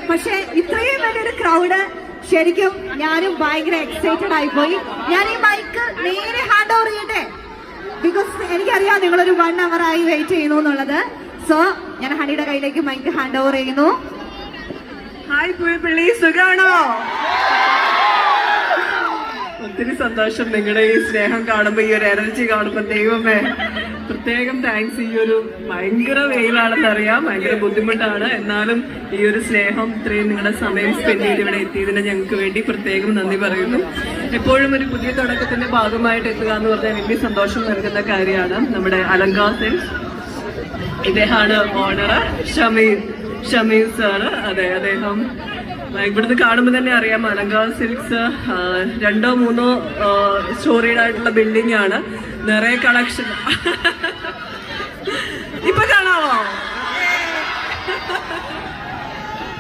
പക്ഷെ ഇത്രയും വലിയൊരു ക്രൗഡ് ശരിക്കും ഞാനും ഭയങ്കര എക്സൈറ്റഡ് ആയിപ്പോയി. ഞാൻ ഈ മൈക്ക് നേരെ ഹാൻഡ് ഓവർ ചെയ്യട്ടെ, ബിക്കോസ് എനിക്കറിയാം നിങ്ങളൊരു 1 hour ആയി വെയിറ്റ് ചെയ്യുന്നു എന്നുള്ളത്. സോ ഞാൻ ഹണിയുടെ കയ്യിലേക്ക് മൈക്ക് ഹാൻഡ് ഓവർ ചെയ്യുന്നു. ഹായ് പുയപ്പിള്ളി, സുഖാണോ? ഒത്തിരി സന്തോഷം നിങ്ങളുടെ ഈ സ്നേഹം കാണുമ്പോ, ഈ ഒരു എനർജി കാണുമ്പോ. ദൈവമേ, പ്രത്യേകം താങ്ക്സ്. ഈ ഒരു ഭയങ്കര വെയിലാണെന്നറിയാം, ഭയങ്കര ബുദ്ധിമുട്ടാണ്, എന്നാലും ഈ ഒരു സ്നേഹം, ഇത്രയും നിങ്ങളുടെ സമയം സ്പെൻഡ് ചെയ്ത് ഇവിടെ എത്തിയതിന് ഞങ്ങൾക്ക് വേണ്ടി പ്രത്യേകം നന്ദി പറയുന്നു. എപ്പോഴും ഒരു പുതിയ തുടക്കത്തിന്റെ ഭാഗമായിട്ട് എത്തുക എന്ന് പറഞ്ഞാൽ വലിയ സന്തോഷം നൽകുന്ന കാര്യമാണ്. നമ്മുടെ അലങ്കാർ സിൽക്സ്, ഇദ്ദേഹമാണ് ഓണർ, ഷമീർ സാറ്. അതെ, അദ്ദേഹം ഇവിടുന്ന് കാണുമ്പോൾ തന്നെ അറിയാം, അലങ്കാർ സിൽക്സ് 2 or 3 സ്റ്റോറീഡ് ആയിട്ടുള്ള ബിൽഡിംഗ് ആണ്. നിറയെ കളക്ഷൻ. ഇപ്പൊ കാണാമോ?